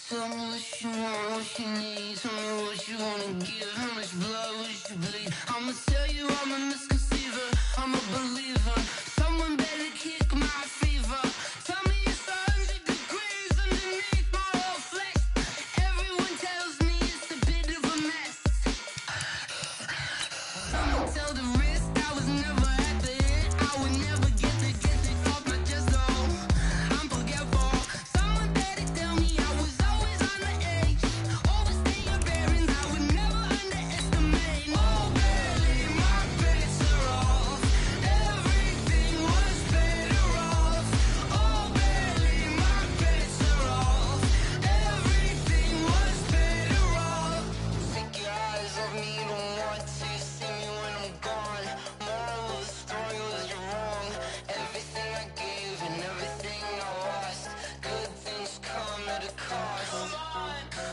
Tell me what you want, what you need. Tell me what you wanna give. How much blood would you bleed? I'ma tell you I'm a misconceiver. I'm a believer. Someone better kick my fever. Tell me it's 100 degrees underneath my whole flesh. Everyone tells me it's a bit of a mess. Someone tell the wrist I was never at the hit. I would never get it off my chest though. I'm forgetful. Someone better tell me I was always on the edge. Overstay your bearings, I would never underestimate. Oh baby, my bets are off. Everything was better off. Oh baby, my bets are off. Everything was better off. Take your eyes off me, don't want to see me when I'm gone. Moral of the story was you're wrong. Everything I gave and everything I lost. Good things come at a cost.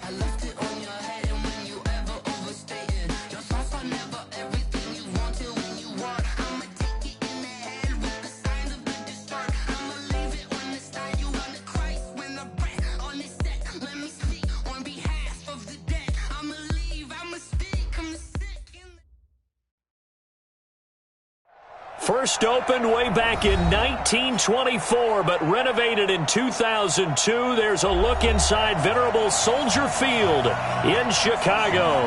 I left it on your head, and when you ever overstated, your thoughts are never everything you wanted when you want. I'ma take it in the head with the signs of the distort. I'ma leave it on the side. You on the Christ when the breath on this set. Let me speak on behalf of the dead. I'ma leave, I'ma speak, I'm sick in the First opened way back in 1924, but renovated in 2002. There's a look inside venerable Soldier Field in Chicago.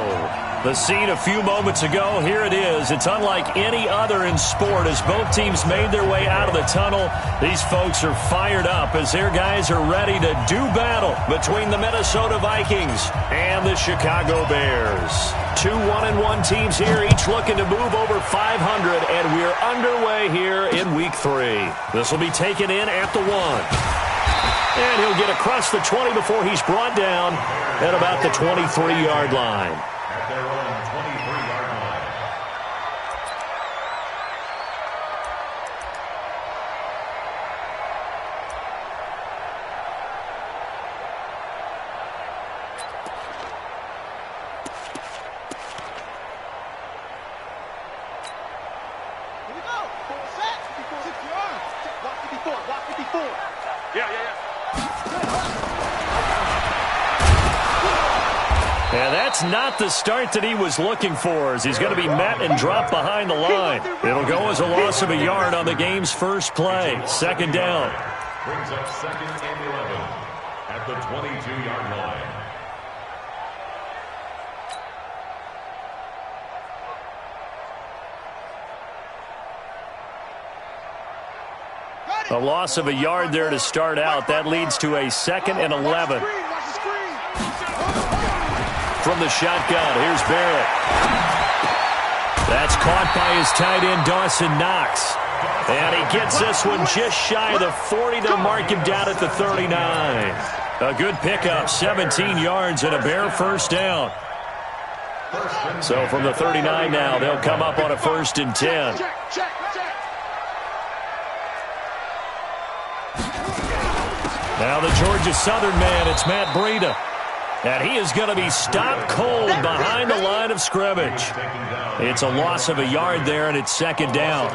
The scene a few moments ago, here it is. It's unlike any other in sport as both teams made their way out of the tunnel. These folks are fired up as their guys are ready to do battle between the Minnesota Vikings and the Chicago Bears. Two 1-1 teams here, each looking to move over 500, and we're underway here in Week 3. This will be taken in at the 1. And he'll get across the 20 before he's brought down at about the 23-yard line. At their own 23-yard line. Here we go. Full set. 6 yards. Block 54. Block 54. Yeah. And that's not the start that he was looking for, as he's going to be met and dropped behind the line. It'll go as a loss of a yard on the game's first play. Second down. Brings up 2nd and 11 at the 22-yard line. A loss of a yard there to start out. That leads to a 2nd and 11. From the shotgun, here's Barrett. That's caught by his tight end, Dawson Knox. And he gets this one just shy of the 40. They'll mark him down at the 39. A good pickup, 17 yards and a Bear first down. So from the 39 now, they'll come up on a 1st and 10. Now the Georgia Southern man, it's Matt Breida. And he is going to be stopped cold behind the line of scrimmage. It's a loss of a yard there, and it's 2nd down.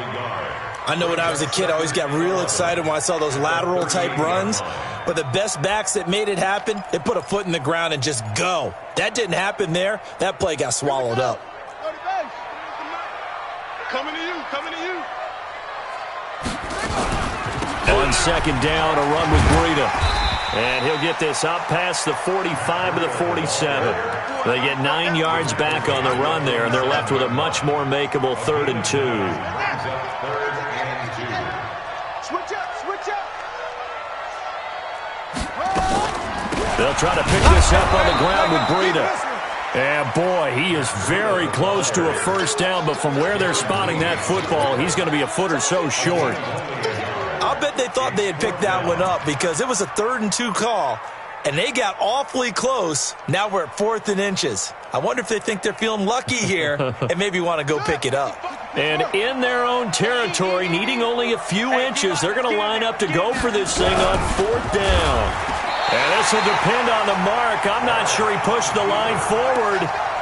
I know when I was a kid, I always got real excited when I saw those lateral-type runs. But the best backs that made it happen, they put a foot in the ground and just go. That didn't happen there. That play got swallowed up. Coming to you. On 2nd down, a run with Breida. And he'll get this up past the 45 to the 47. They get 9 yards back on the run there, and they're left with a much more makeable 3rd and 2. Switch up. They'll try to pick this up on the ground with Breida. And boy, he is very close to a first down, but from where they're spotting that football, he's going to be a foot or so short. I'll bet they thought they had picked that one up because it was a 3rd and 2 call, and they got awfully close. Now we're at 4th and inches. I wonder if they think they're feeling lucky here and maybe want to go pick it up. And in their own territory, needing only a few inches, they're going to line up to go for this thing on 4th down. And this will depend on the mark. I'm not sure he pushed the line forward.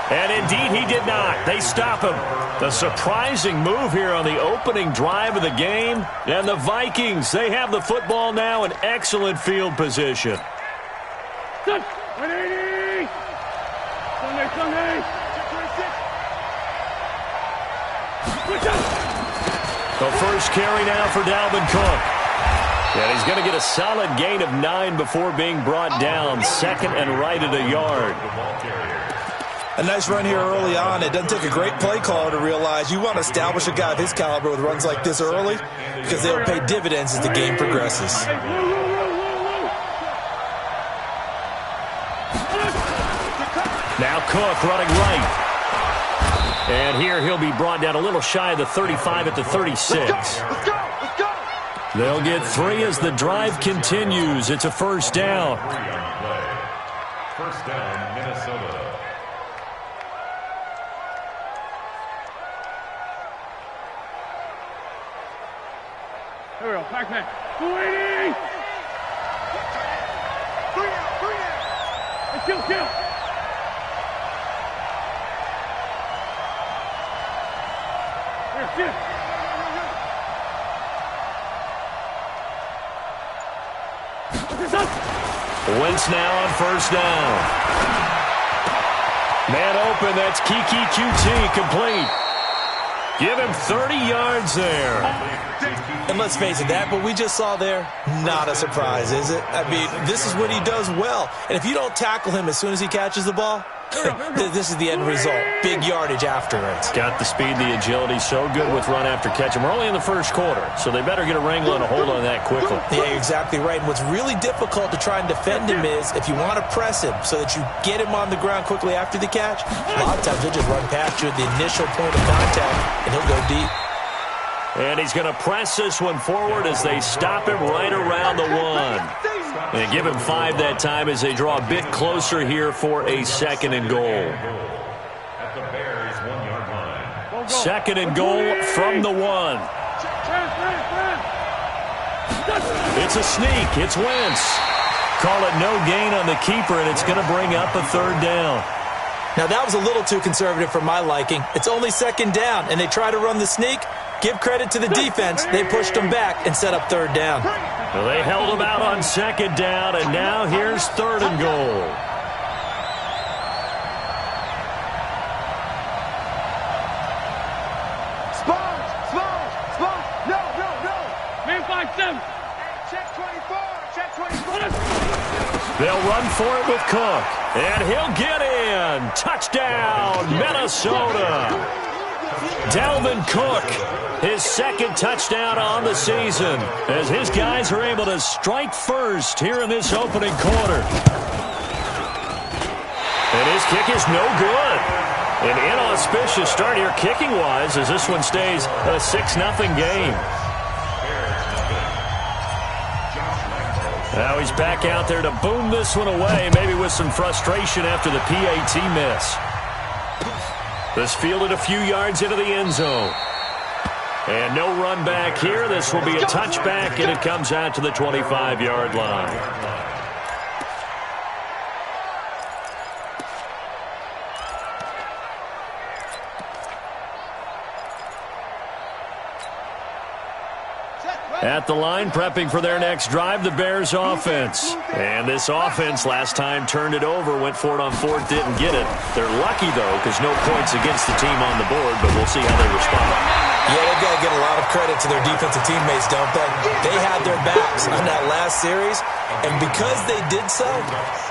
And indeed, he did not. They stop him. The surprising move here on the opening drive of the game. And the Vikings, they have the football now in excellent field position. 180! Sunday! The first carry now for Dalvin Cook. And he's going to get a solid gain of 9 before being brought down. Second and right at a yard. A nice run here early on. It doesn't take a great play caller to realize you want to establish a guy of his caliber with runs like this early because they'll pay dividends as the game progresses. Now Cook running right. And here he'll be brought down a little shy of the 35 at the 36. Let's go! They'll get 3 as the drive continues. It's a first down. First down, Minnesota. Here we go, Pac-Man. 280! Let's kill! Here. Wentz now on first down. Man open, that's Kiki QT complete. Give him 30 yards there. And let's face it, that what we just saw there, not a surprise, is it? I mean, this is what he does well. And if you don't tackle him as soon as he catches the ball, this is the end result. Big yardage afterwards. Got the speed, the agility, so good with run after catch. And we're only in the first quarter, so they better get a wrangle and a hold on that quickly. Yeah, you're exactly right. And what's really difficult to try and defend him is if you want to press him so that you get him on the ground quickly after the catch, a lot of times he'll just run past you at the initial point of contact, and he'll go deep. And he's going to press this one forward as they stop him right around the 1. And give him 5 that time as they draw a bit closer here for a second and goal. At the Bears' 1-yard line. Second and goal from the 1. It's a sneak. It's Wentz. Call it no gain on the keeper, and it's going to bring up a third down. Now, that was a little too conservative for my liking. It's only second down, and they try to run the sneak. Give credit to the defense. They pushed them back and set up third down. Well, they held him out on second down, and now here's third and goal. Sponge! No! Man 5-7. Check 24. They'll run for it with Cook, and he'll get in. Touchdown, Minnesota. Dalvin Cook, his second touchdown on the season, as his guys are able to strike first here in this opening quarter. And his kick is no good. An inauspicious start here kicking-wise as this one stays a 6-0 game. Now he's back out there to boom this one away, maybe with some frustration after the PAT miss. This fielded a few yards into the end zone. And no run back here. This will be a touchback, and it comes out to the 25-yard line. At the line, prepping for their next drive, the Bears offense. And this offense last time turned it over, went for it on fourth, didn't get it. They're lucky, though, because no points against the team on the board, but we'll see how they respond. Yeah, they've got to get a lot of credit to their defensive teammates, don't they? They had their backs on that last series, and because they did so,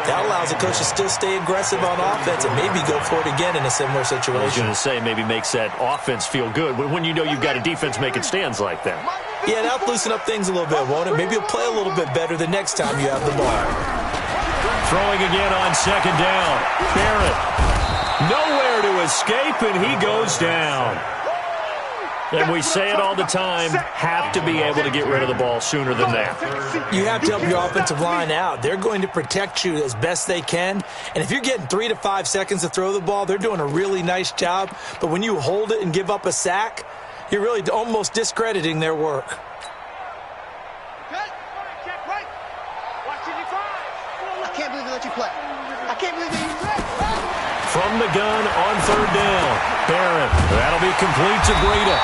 that allows the coach to still stay aggressive on offense and maybe go for it again in a similar situation. I was going to say, maybe makes that offense feel good when you know you've got a defense making stands like that. Yeah, that'll loosen up things a little bit, won't it? Maybe you'll play a little bit better the next time you have the ball. Throwing again on second down. Barrett. Nowhere to escape, and he goes down. And we say it all the time, have to be able to get rid of the ball sooner than that. You have to help your offensive line out. They're going to protect you as best they can. And if you're getting 3 to 5 seconds to throw the ball, they're doing a really nice job. But when you hold it and give up a sack, you're really almost discrediting their work. I can't believe they let you play. I can't believe they let you play. From the gun on third down. Barrett. That'll be complete to Breida.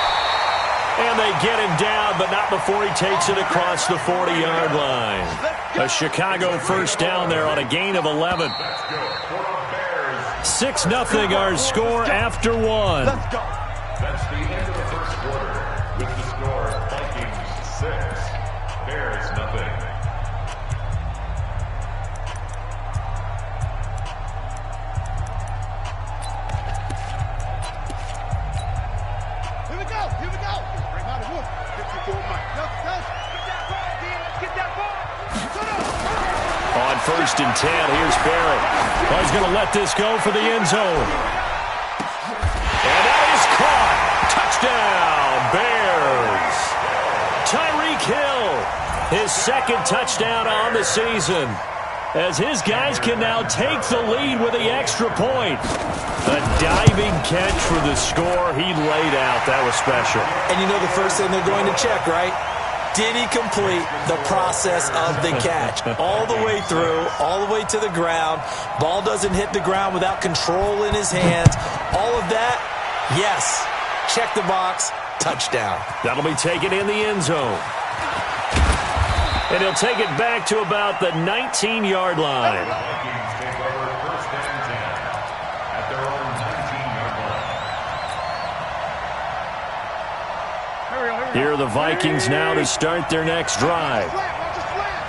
And they get him down, but not before he takes it across the 40-yard line. A Chicago first down there on a gain of 11. 6-0 our score after one. Let's go. That's the end of the first quarter. With the score, Vikings 6, Bears nothing. Here we go. Here we go. Bring out the wood. 54 Mike. Let's get that ball, D. Let's get that ball. On 1st and 10, here's Barrett. Oh, he's going to let this go for the end zone. And that is caught. Touchdown, Bears. Tyreek Hill, his second touchdown on the season, as his guys can now take the lead with the extra point. A diving catch for the score. He laid out. That was special. And you know the first thing they're going to check, right? Did he complete the process of the catch? All the way through, all the way to the ground. Ball doesn't hit the ground without control in his hands. All of that, yes. Check the box, touchdown. That'll be taken in the end zone. And he'll take it back to about the 19-yard line. Vikings take over 1st and 10 at their own 19-yard line. Here are the Vikings now to start their next drive. Watch his slant.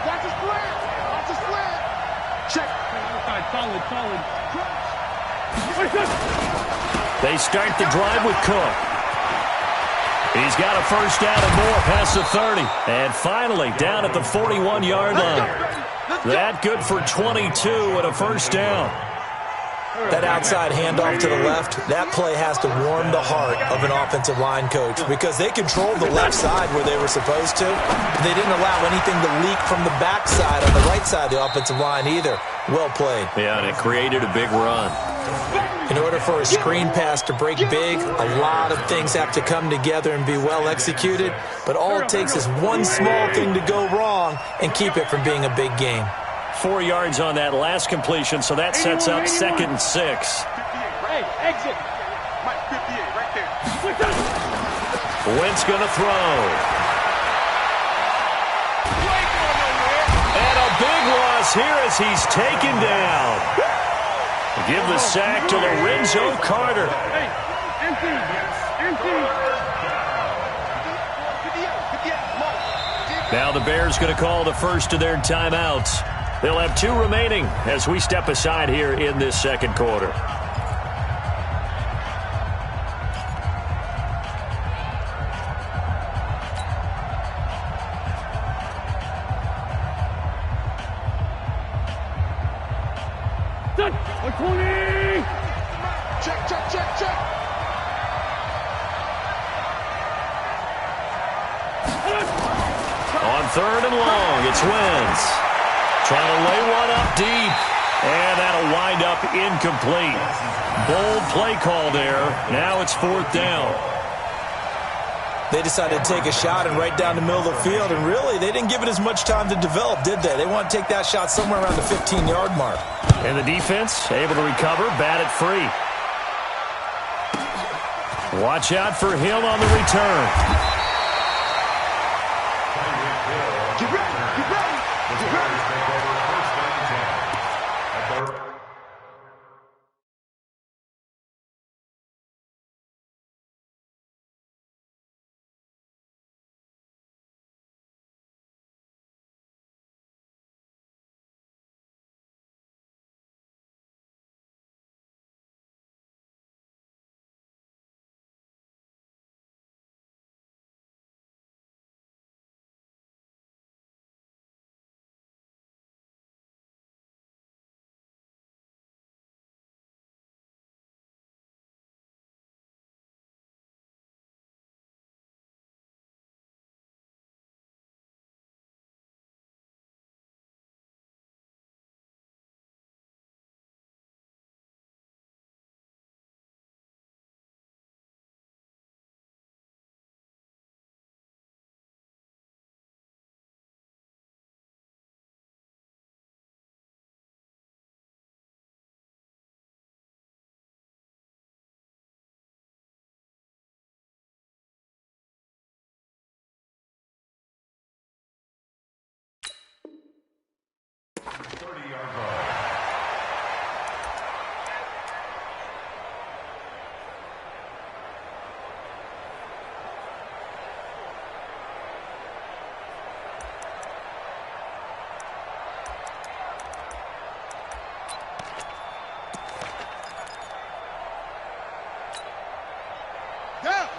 Watch his slant. Watch his slant. Check. Solid. They start the drive with Cook. He's got a first down and more past the 30. And finally down at the 41-yard line. That good for 22 and a first down. That outside handoff to the left, that play has to warm the heart of an offensive line coach because they controlled the left side where they were supposed to. They didn't allow anything to leak from the backside on the right side of the offensive line either. Well played. Yeah, and it created a big run. In order for a screen pass to break big, a lot of things have to come together and be well executed. But all it takes is one small thing to go wrong and keep it from being a big game. 4 yards on that last completion, so that sets up 2nd and 6. Hey, exit. Mike, 58, right there. Wentz going to throw. And a big loss here as he's taken down. Give the sack to Lorenzo Carter. Now the Bears going to call the first of their timeouts. They'll have 2 remaining as we step aside here in this second quarter. Check. On 3rd and long, it's Wentz. Trying to lay one up deep. And that'll wind up incomplete. Bold play call there. Now it's 4th down. They decided to take a shot and right down the middle of the field, and really, they didn't give it as much time to develop, did they? They want to take that shot somewhere around the 15-yard mark. And the defense able to recover, bat it free. Watch out for him on the return.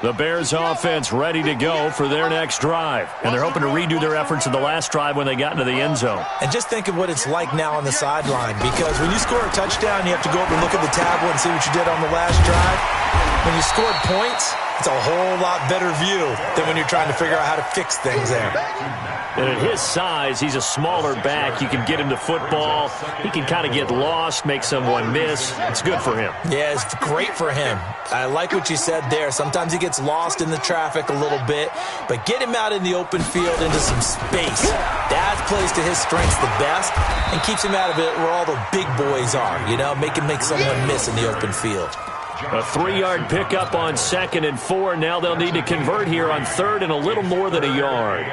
The Bears offense ready to go for their next drive. And they're hoping to redo their efforts in the last drive when they got into the end zone. And just think of what it's like now on the sideline, because when you score a touchdown, you have to go over and look at the tablet and see what you did on the last drive. When you scored points, it's a whole lot better view than when you're trying to figure out how to fix things there. And at his size, he's a smaller back. You can get him to football. He can kind of get lost, make someone miss. It's good for him. Yeah, it's great for him. I like what you said there. Sometimes he gets lost in the traffic a little bit, but get him out in the open field into some space. That plays to his strengths the best and keeps him out of it where all the big boys are, you know, make someone miss in the open field. A 3-yard pickup on 2nd and 4. Now they'll need to convert here on 3rd and a little more than a yard.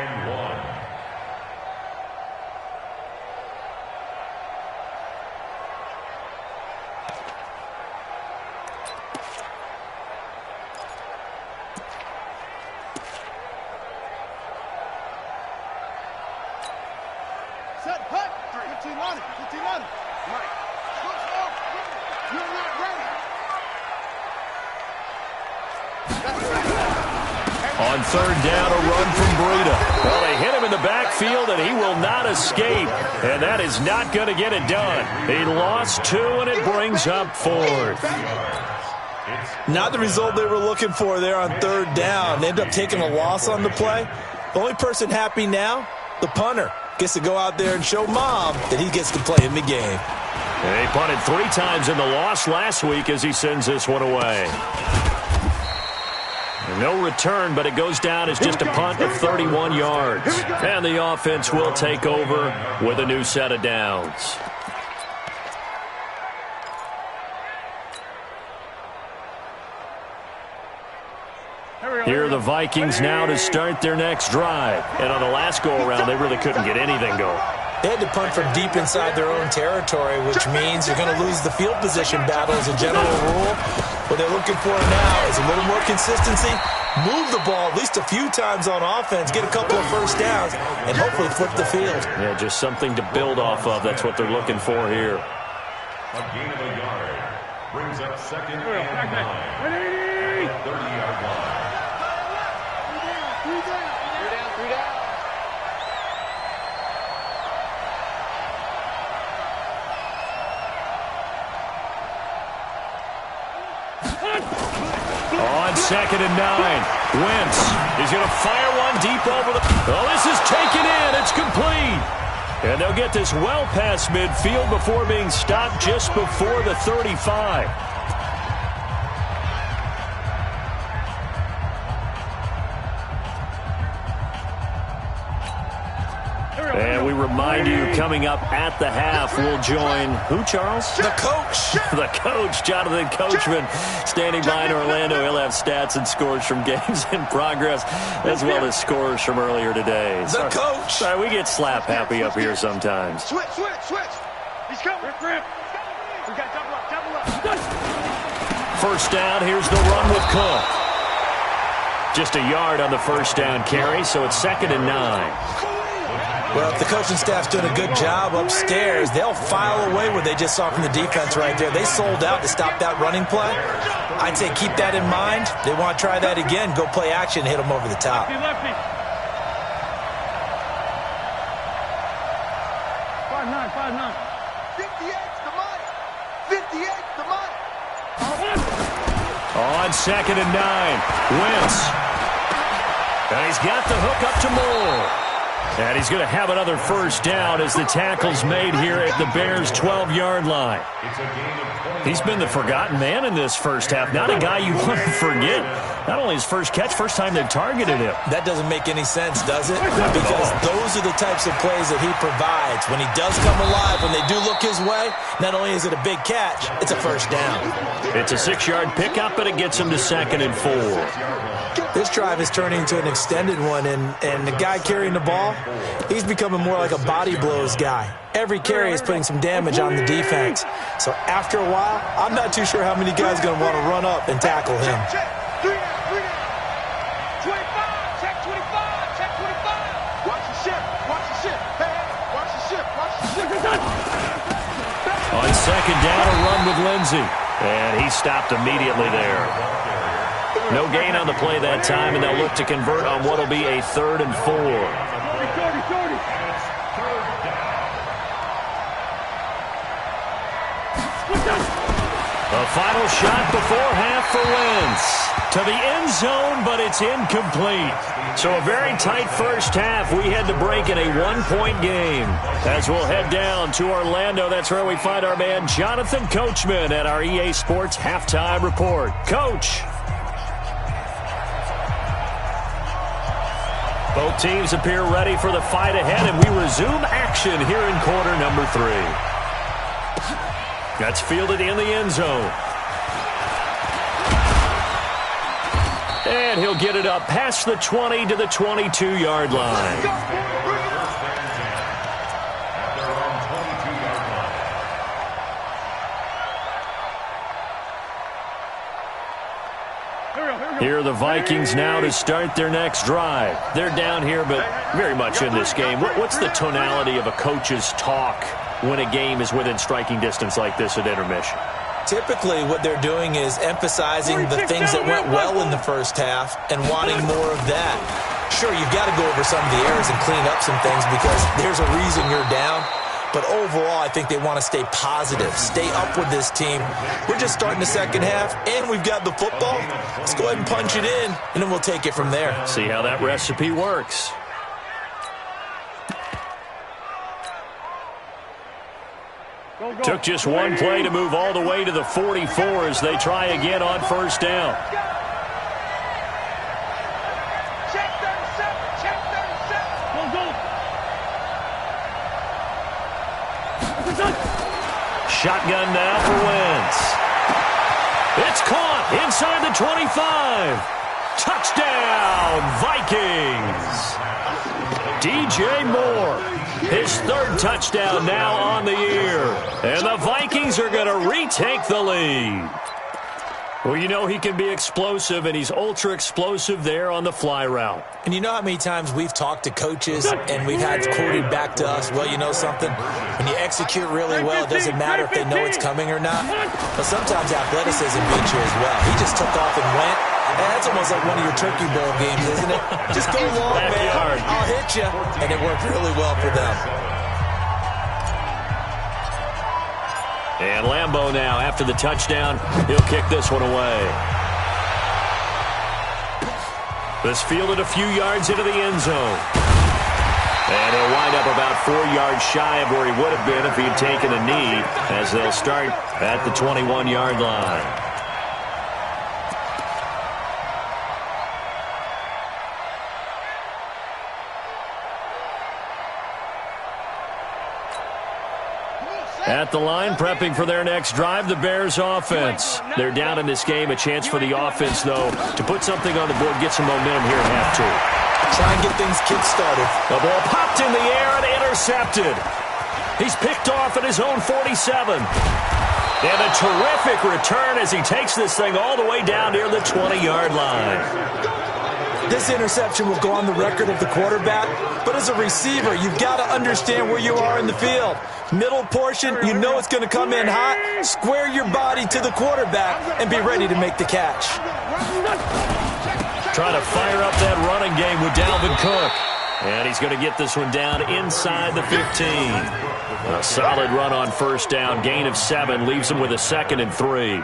Set, cut. 15 on it. 15 on it. Right. You're not ready. On 3rd down, a run from Breida. Well, they hit him in the backfield, and he will not escape. And that is not going to get it done. He lost 2, and it brings up 4th. Not the result they were looking for there on 3rd down. They ended up taking a loss on the play. The only person happy now, the punter, gets to go out there and show Mom that he gets to play in the game. And he punted 3 times in the loss last week as he sends this one away. No return, but it goes down as just a punt of 31 yards. And the offense will take over with a new set of downs. Here are the Vikings now to start their next drive. And on the last go-around, they really couldn't get anything going. They had to punt from deep inside their own territory, which means you're going to lose the field position battle as a general rule. What they're looking for now is a little more consistency, move the ball at least a few times on offense, get a couple of first downs, and hopefully flip the field. Yeah, just something to build off of. That's what they're looking for here. A gain of a yard brings up 2nd and 9. 30-yard line. On 2nd and 9, Wentz is going to fire one deep over the... Oh, this is taken in. It's complete. And they'll get this well past midfield before being stopped just before the 35. And we remind you, coming up at the half, we'll join who, Charles? The coach. The coach, Jonathan Coachman, standing by in Orlando. He'll have stats and scores from games in progress, as well as scores from earlier today. The coach. Sorry, we get slap happy up here sometimes. Switch. He's coming. We got double up. First down, here's the run with Cook. Just a yard on the first down carry, so it's 2nd and 9. Well, if the coaching staff's doing a good job upstairs, they'll file away what they just saw from the defense right there. They sold out to stop that running play. I'd say keep that in mind. They want to try that again. Go play action, hit them over the top. Lefty. 5'9". 58's the money. 58's the money. On 2nd and 9, Wentz. And he's got the hook up to Moore. And he's going to have another first down as the tackle's made here at the Bears' 12-yard line. He's been the forgotten man in this first half. Not a guy you want to forget. Not only his first catch, first time they've targeted him. That doesn't make any sense, does it? Because those are the types of plays that he provides. When he does come alive, when they do look his way, not only is it a big catch, it's a first down. It's a 6-yard pickup, but it gets him to 2nd and 4. This drive is turning into an extended one, and the guy carrying the ball, he's becoming more like a body blows guy. Every carry is putting some damage on the defense. So after a while, I'm not too sure how many guys are going to want to run up and tackle him. Check 25, check 25, check 25. Watch the ship. Hey, watch the ship. On 2nd down, a run with Lindsey. And he stopped immediately there. No gain on the play that time, and they'll look to convert on what will be a 3rd and 4. The final shot before half for Wentz. To the end zone, but it's incomplete. So a very tight first half. We had to break in a 1-point game. As we'll head down to Orlando, that's where we find our man Jonathan Coachman at our EA Sports Halftime Report. Coach. Both teams appear ready for the fight ahead, and we resume action here in quarter number 3. That's fielded in the end zone. And he'll get it up past the 20 to the 22-yard line. Here are the Vikings now to start their next drive. They're down here, but very much in this game. What's the tonality of a coach's talk when a game is within striking distance like this at intermission? Typically, what they're doing is emphasizing the things that went well in the first half and wanting more of that. Sure, you've got to go over some of the errors and clean up some things because there's a reason you're down. But overall, I think they want to stay positive, stay up with this team. We're just starting the second half, and we've got the football. Let's go ahead and punch it in, and then we'll take it from there. See how that recipe works. Took just one play to move all the way to the 44 as they try again on first down. Shotgun now for Wentz. It's caught inside the 25. Touchdown, Vikings. DJ Moore, his 3rd touchdown now on the year. And the Vikings are going to retake the lead. Well, you know he can be explosive, and he's ultra-explosive there on the fly route. And you know how many times we've talked to coaches and we've had quoted back to us, well, you know something? When you execute really well, it doesn't matter if they know it's coming or not. But sometimes athleticism beats you as well. He just took off and went. And that's almost like one of your Turkey Bowl games, isn't it? Just go long, man. I'll hit you. And it worked really well for them. And Lambeau now, after the touchdown, he'll kick this one away. This fielded a few yards into the end zone. And he'll wind up about 4 yards shy of where he would have been if he had taken a knee, as they'll start at the 21-yard line. At the line, prepping for their next drive, the Bears offense. They're down in this game. A chance for the offense, though, to put something on the board, get some momentum here at half 2. Try and get things kick-started. The ball popped in the air and intercepted. He's picked off at his own 47. And a terrific return as he takes this thing all the way down near the 20-yard line. This interception will go on the record of the quarterback, but as a receiver, you've got to understand where you are in the field. Middle portion, you know it's going to come in hot. Square your body to the quarterback and be ready to make the catch. Trying to fire up that running game with Dalvin Cook. And he's going to get this one down inside the 15. A solid run on first down. Gain of 7 leaves him with a 2nd and 3.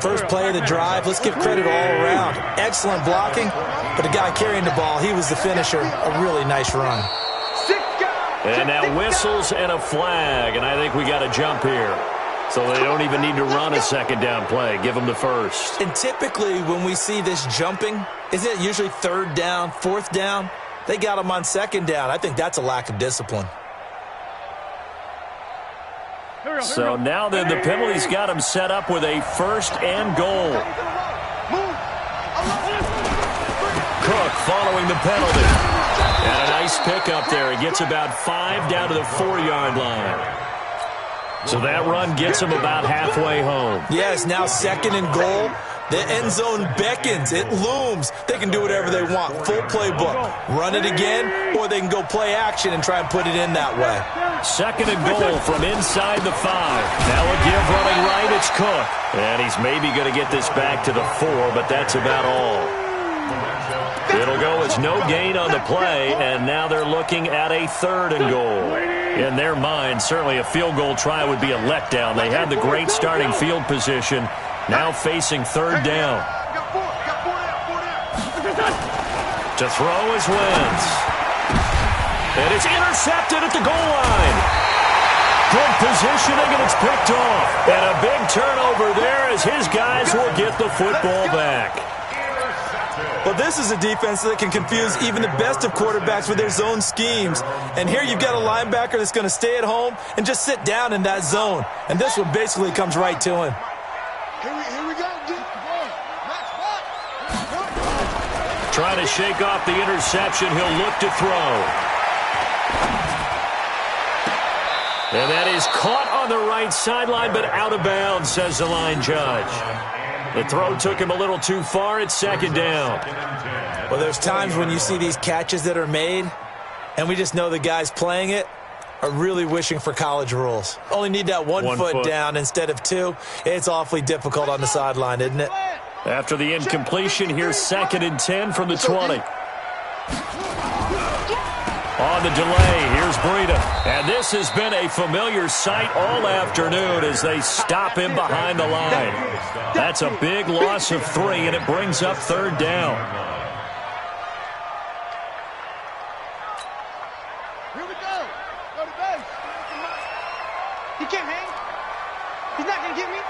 First play of the drive, let's give credit all around. Excellent blocking, but the guy carrying the ball, he was the finisher. A really nice run. And now whistles and a flag, and I think we got a jump here. So they don't even need to run a 2nd down play. Give them the first. And typically when we see this jumping, isn't it usually 3rd down, 4th down? They got them on 2nd down. I think that's a lack of discipline. So now then the penalty's got him set up with a 1st and goal. Cook following the penalty. And a nice pickup there. He gets about 5 down to the 4-yard line. So that run gets him about halfway home. Yes, now 2nd and goal. The end zone beckons. It looms. They can do whatever they want. Full playbook. Run it again, or they can go play action and try and put it in that way. 2nd and goal from inside the 5. Now a give running right. It's Cook. And he's maybe going to get this back to the 4, but that's about all. It'll go as no gain on the play, and now they're looking at a 3rd and goal. In their mind, certainly a field goal try would be a letdown. They had the great starting field position, now facing 3rd down. To throw is Wentz. And it's intercepted at the goal line. Good positioning, and it's picked off. And a big turnover there as his guys will get the football back. Well, this is a defense that can confuse even the best of quarterbacks with their zone schemes. And here you've got a linebacker that's going to stay at home and just sit down in that zone. And this one basically comes right to him. Here we go. Trying to shake off the interception. He'll look to throw. And that is caught on the right sideline, but out of bounds, says the line judge. The throw took him a little too far. It's 2nd down. Well, there's times when you see these catches that are made, and we just know the guys playing it are really wishing for college rules. Only need that one foot down instead of 2. It's awfully difficult on the sideline, isn't it? After the incompletion, here's 2nd and 10 from the 20. On the delay, here's Breida. And this has been a familiar sight all afternoon as they stop him behind the line. That's a big loss of 3, and it brings up 3rd down. Here we go. Go to base. He can't hang. He's not going to get me.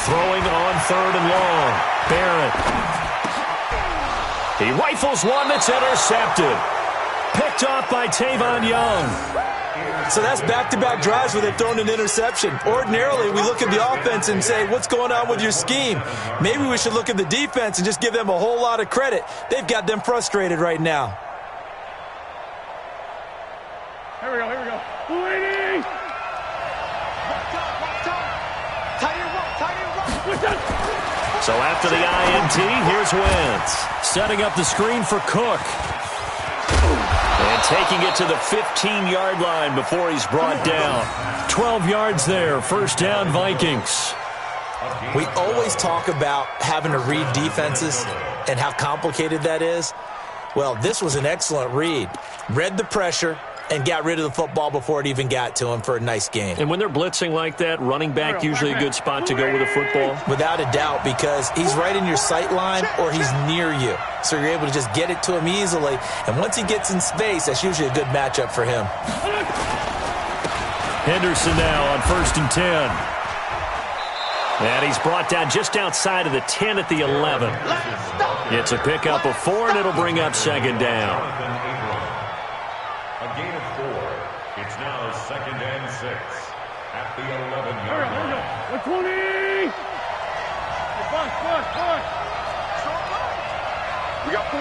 Throwing on 3rd and long. Barrett. He rifles one that's intercepted. Picked off by Tavon Young. So that's back-to-back drives where they've thrown an interception. Ordinarily, we look at the offense and say, what's going on with your scheme? Maybe we should look at the defense and just give them a whole lot of credit. They've got them frustrated right now. Here we go. Lady! So after the INT, here's Wentz. Setting up the screen for Cook. And taking it to the 15-yard line before he's brought down. 12 yards there. 1st down, Vikings. We always talk about having to read defenses and how complicated that is. Well, this was an excellent read. Read the pressure and got rid of the football before it even got to him for a nice gain. And when they're blitzing like that, running back usually a good spot to go with a football? Without a doubt, because he's right in your sight line or he's near you. So you're able to just get it to him easily. And once he gets in space, that's usually a good matchup for him. Henderson now on 1st and 10. And he's brought down just outside of the 10 at the 11. It's a pickup of 4, and it'll bring up 2nd down. A gain of 4. It's now 2nd and 6 at the 11-yard line. 120! We got 4.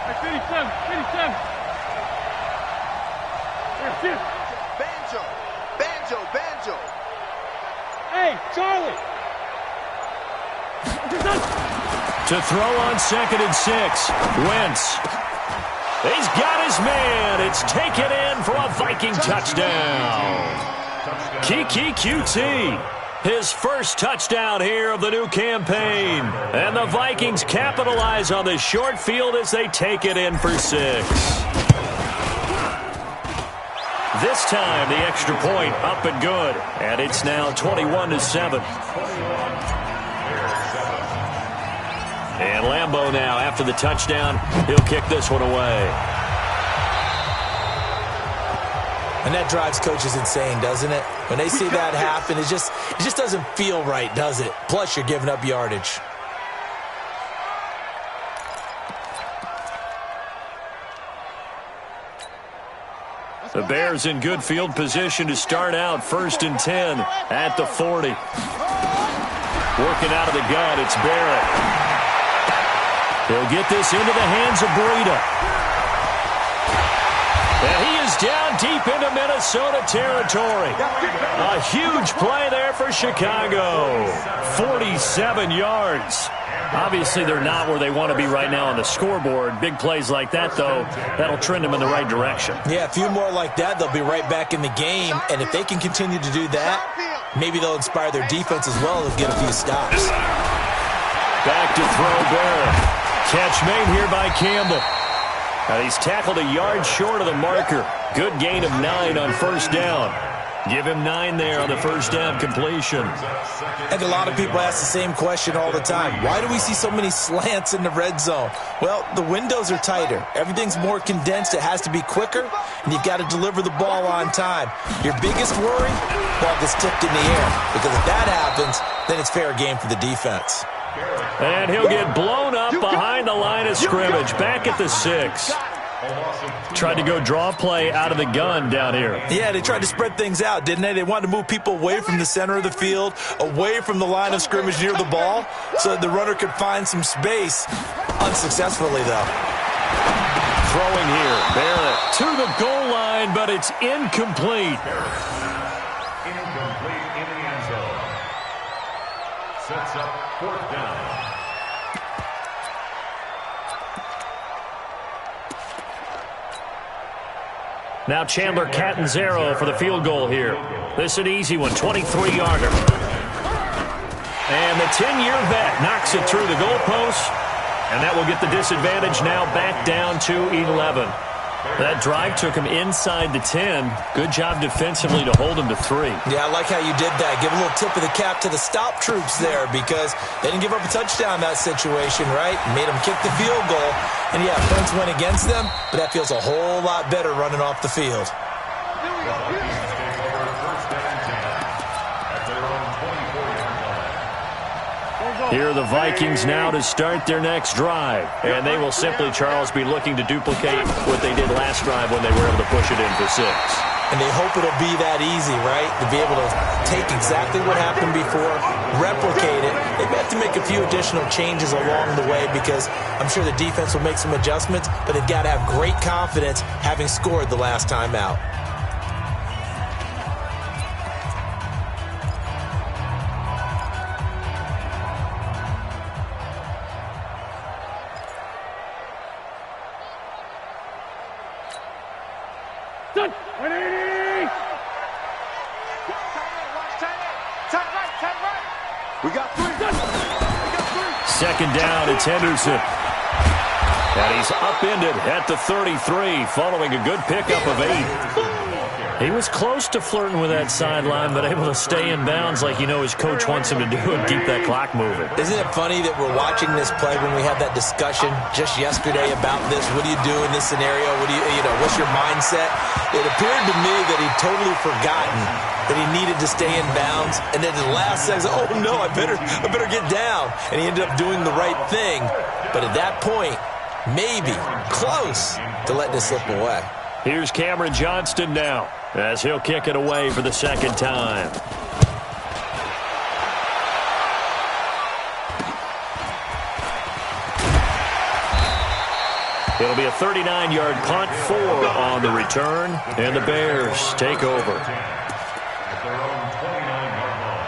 Hey, 57. Banjo. Hey, Charlie. To throw on 2nd and 6. Wentz. He's got his man. It's taken in for a Viking touchdown. Kiki QT. His first touchdown here of the new campaign. And the Vikings capitalize on the short field as they take it in for 6. This time, the extra point up and good. And it's now 21-7. And Lambeau now, after the touchdown, he'll kick this one away. And that drives coaches insane, doesn't it? When they see that happen, it just doesn't feel right, does it? Plus, you're giving up yardage. The Bears in good field position to start out 1st and 10 at the 40. Working out of the gun, it's Barrett. He'll get this into the hands of Breida. And he is down deep into Minnesota territory. A huge play there for Chicago. 47 yards. Obviously, they're not where they want to be right now on the scoreboard. Big plays like that, though, that'll trend them in the right direction. Yeah, a few more like that, they'll be right back in the game. And if they can continue to do that, maybe they'll inspire their defense as well to get a few stops. Back to throw Barrett. Catch made here by Campbell. And he's tackled a yard short of the marker. Good gain of 9 on first down. Give him 9 there on the first down completion. And a lot of people ask the same question all the time. Why do we see so many slants in the red zone? Well, the windows are tighter. Everything's more condensed. It has to be quicker, and you've got to deliver the ball on time. Your biggest worry? Ball gets tipped in the air. Because if that happens, then it's fair game for the defense. And he'll get blown up behind the line of scrimmage. Back at the 6. Tried to go draw play out of the gun down here. Yeah, they tried to spread things out, didn't they? They wanted to move people away from the center of the field, away from the line of scrimmage near the ball, so that the runner could find some space. Unsuccessfully, though. Throwing here. Barrett to the goal line, but it's incomplete. Incomplete in the end zone. Sets up 4th down. Now Chandler Catanzaro for the field goal here. This is an easy one, 23-yarder. And the 10-year vet knocks it through the goalpost, and that will get the disadvantage now back down to 11. That drive took him inside the 10. Good job defensively to hold him to 3. Yeah, I like how you did that. Give a little tip of the cap to the stop troops there because they didn't give up a touchdown in that situation, right? Made them kick the field goal. And, yeah, points went against them, but that feels a whole lot better running off the field. Here are the Vikings now to start their next drive. And they will simply, Charles, be looking to duplicate what they did last drive when they were able to push it in for 6. And they hope it'll be that easy, right? To be able to take exactly what happened before, replicate it. They may have to make a few additional changes along the way because I'm sure the defense will make some adjustments, but they've got to have great confidence having scored the last time out. Second down, it's Henderson. And he's upended at the 33 following a good pickup of 8. He was close to flirting with that sideline, but able to stay in bounds like you know his coach wants him to do and keep that clock moving. Isn't it funny that we're watching this play when we had that discussion just yesterday about this? What do you do in this scenario? What do you know, what's your mindset? It appeared to me that he'd totally forgotten that he needed to stay in bounds, and then the last second, oh no, I better get down. And he ended up doing the right thing. But at that point, maybe close to letting it slip away. Here's Cameron Johnston now as he'll kick it away for the second time. It'll be a 39-yard punt, 4 on the return, and the Bears take over. At their own 29-yard line.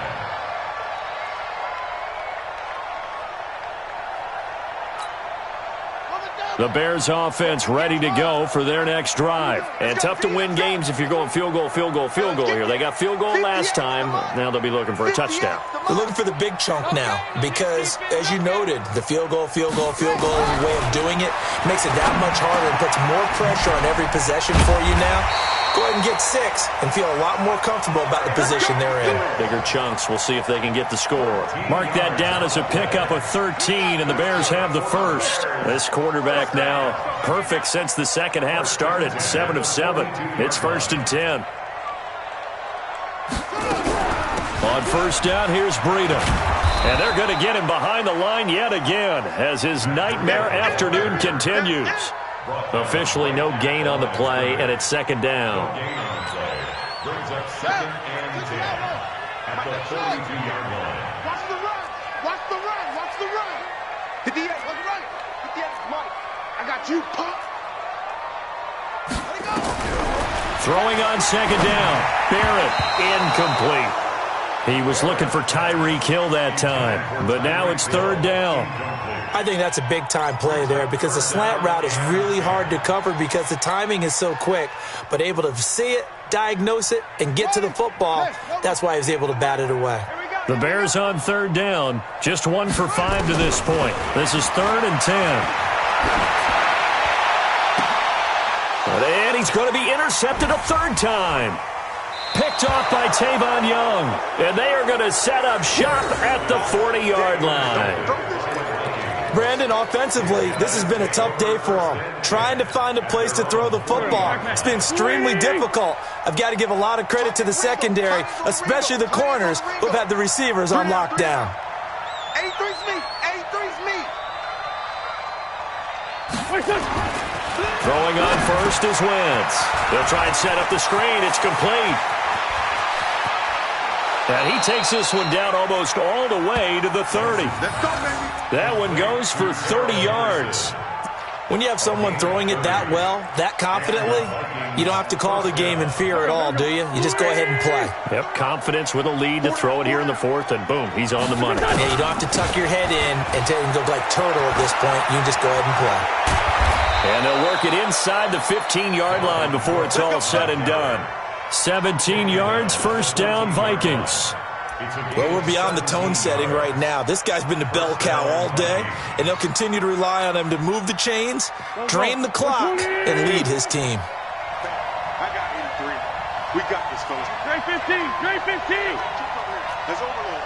The Bears offense ready to go for their next drive. And tough to win games if you're going field goal here. They got field goal last time. Now they'll be looking for a touchdown. They're looking for the big chunk now because, as you noted, the field goal way of doing it makes it that much harder and puts more pressure on every possession for you now. Go ahead and get 6 and feel a lot more comfortable about the position they're in. Bigger chunks. We'll see if they can get the score. Mark that down as a pickup of 13, and the Bears have the first. This quarterback now perfect since the second half started. 7 of 7. It's 1st and 10. On first down, here's Breida. And they're going to get him behind the line yet again as his nightmare afternoon continues. Officially no gain on the play, and it's second down. Brings up 2nd and 10 at the 32-yard line. Watch the run. Watch the run. Watch the run. Hit the edge. Let's run. Hit the you, punk. Throwing on second down. Barrett, incomplete. He was looking for Tyreek Hill that time, but now it's third down. I think that's a big-time play there because the slant route is really hard to cover because the timing is so quick, but able to see it, diagnose it, and get to the football, that's why he was able to bat it away. The Bears on third down, just 1 for 5 to this point. This is 3rd and 10. And he's going to be intercepted a third time. Picked off by Tavon Young. And they are going to set up shop at the 40-yard line. Brandon, offensively, this has been a tough day for him. Trying to find a place to throw the football. It's been extremely difficult. I've got to give a lot of credit to the secondary, especially the corners who've had the receivers on lockdown. 83's me. 83's me. Throwing on first is Wentz. They'll try and set up the screen. It's complete. And he takes this one down almost all the way to the 30. That one goes for 30 yards. When you have someone throwing it that well, that confidently, you don't have to call the game in fear at all, do you? You just go ahead and play. Yep, confidence with a lead to throw it here in the 4th, and boom, he's on the money. Yeah, you don't have to tuck your head in and go like turtle at this point. You can just go ahead and play. And they'll work it inside the 15-yard line before it's all said and done. 17 yards, first down, Vikings. Well, we're beyond the tone setting right now. This guy's been the bell cow all day, and they'll continue to rely on him to move the chains, drain the clock, and lead his team. I got 83. We got this, fellas. Great 15. Great 15. Let's overload.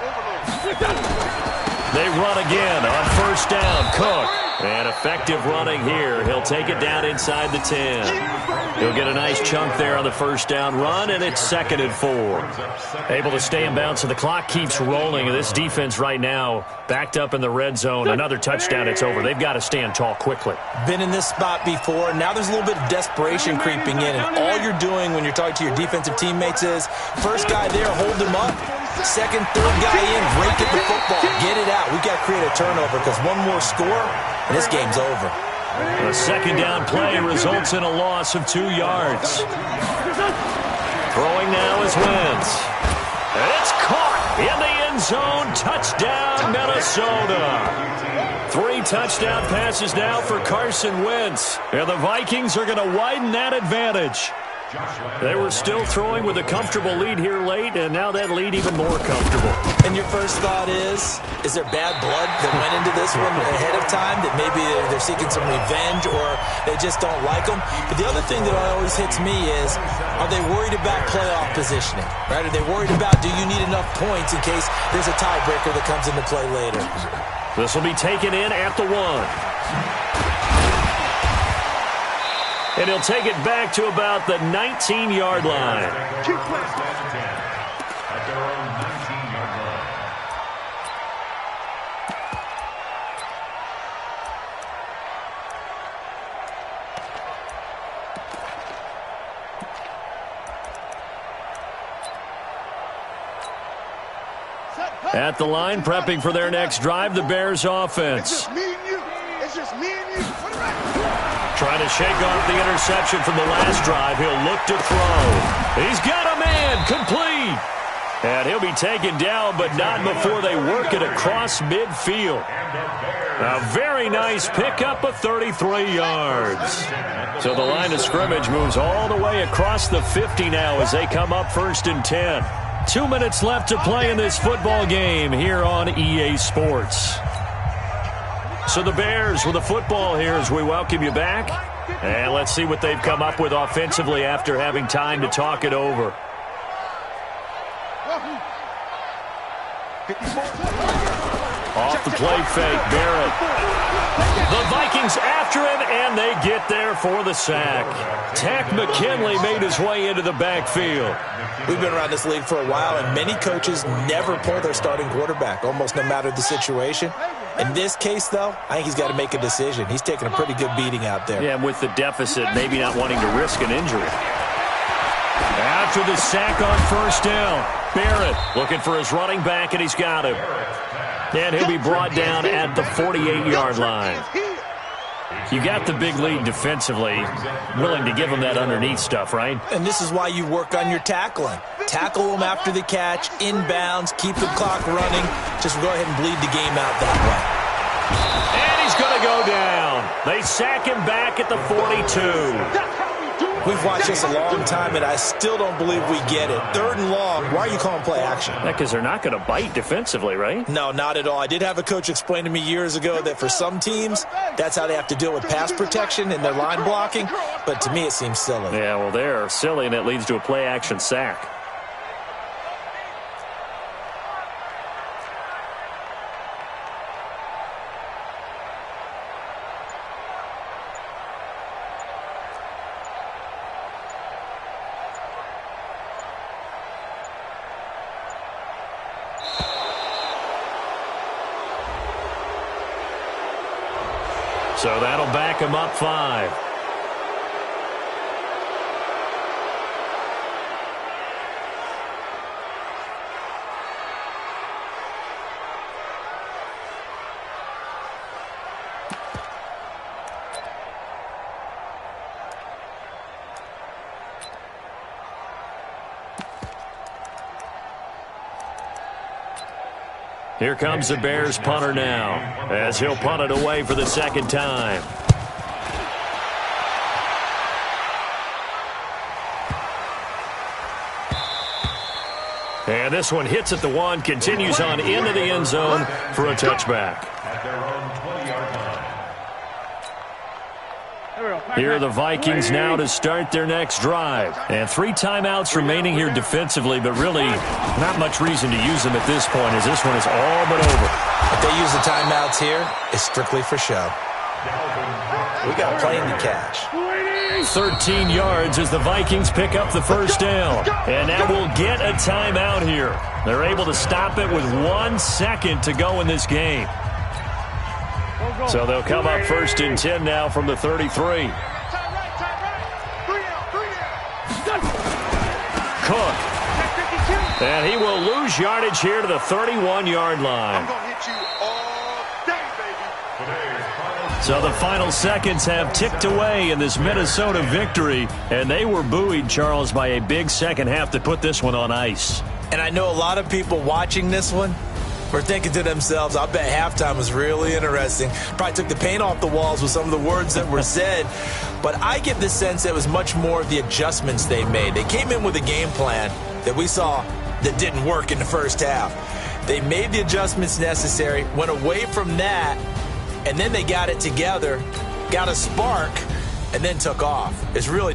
They run again on first down. Cook. And effective running here. He'll take it down inside the 10. He'll get a nice chunk there on the first down run, and it's 2nd and 4. Able to stay in bounds, so the clock keeps rolling. This defense right now backed up in the red zone. Another touchdown, it's over. They've got to stand tall quickly. Been in this spot before. Now there's a little bit of desperation creeping in, and all you're doing when you're talking to your defensive teammates is first guy there, hold him up. Second, third guy in, break at the football. Get it out. We've got to create a turnover because one more score, and this game's over. A second down play results in a loss of 2 yards. Throwing now is Wentz. And it's caught in the end zone. Touchdown, Minnesota. 3 touchdown passes now for Carson Wentz. And the Vikings are going to widen that advantage. They were still throwing with a comfortable lead here late, and now that lead even more comfortable. And your first thought is there bad blood that went into this one ahead of time, that maybe they're seeking some revenge or they just don't like them? But the other thing that always hits me is, are they worried about playoff positioning? Right? Are they worried about, do you need enough points in case there's a tiebreaker that comes into play later? This will be taken in at the 1. And he'll take it back to about the 19-yard line. At their own 19-yard line. At the line, prepping for their next drive, the Bears offense. It's just me and you. It's just me and you. Trying to shake off the interception from the last drive. He'll look to throw. He's got a man, complete. And he'll be taken down, but not before they work it across midfield. A very nice pickup of 33 yards. So the line of scrimmage moves all the way across the 50 now as they come up 1st and 10. 2 minutes left to play in this football game here on EA Sports. So the Bears with the football here as we welcome you back. And let's see what they've come up with offensively after having time to talk it over. Off the play fake, Barrett. The Vikings after him, and they get there for the sack. Tack McKinley made his way into the backfield. We've been around this league for a while, and many coaches never pull their starting quarterback, almost no matter the situation. In this case, though, I think he's got to make a decision. He's taking a pretty good beating out there. Yeah, and with the deficit, maybe not wanting to risk an injury. After the sack on first down, Barrett looking for his running back, and he's got him. And he'll be brought down at the 48-yard line. You got the big lead defensively, willing to give them that underneath stuff, right? And this is why you work on your tackling. Tackle them after the catch, inbounds, keep the clock running. Just go ahead and bleed the game out that way. And he's going to go down. They sack him back at the 42. We've watched this a long time, and I still don't believe we get it. 3rd and long, why are you calling play action? Because they're not going to bite defensively, right? No, not at all. I did have a coach explain to me years ago that for some teams, that's how they have to deal with pass protection and their line blocking. But to me, it seems silly. Yeah, well, they're silly, and it leads to a play action sack. So that'll back him up 5. Here comes the Bears punter now, as he'll punt it away for the 2nd time. And this one hits at the 1, continues on into the end zone for a touchback. At their own 20-yard line. Here are the Vikings now to start their next drive. And 3 timeouts remaining here defensively, but really not much reason to use them at this point, as this one is all but over. If they use the timeouts here, it's strictly for show. We got plenty to catch. 13 yards as the Vikings pick up the 1st down. And now we'll get a timeout here. They're able to stop it with 1 second to go in this game. So they'll come up 1st and 10 now from the 33. Cook. And he will lose yardage here to the 31-yard line. I'm going to hit you all day, baby. So the final seconds have ticked away in this Minnesota victory. And they were buoyed, Charles, by a big second half to put this one on ice. And I know a lot of people watching this one were thinking to themselves, I bet halftime was really interesting. Probably took the paint off the walls with some of the words that were said. But I get the sense that it was much more of the adjustments they made. They came in with a game plan that we saw that didn't work in the first half. They made the adjustments necessary, went away from that, and then they got it together, got a spark, and then took off. It's really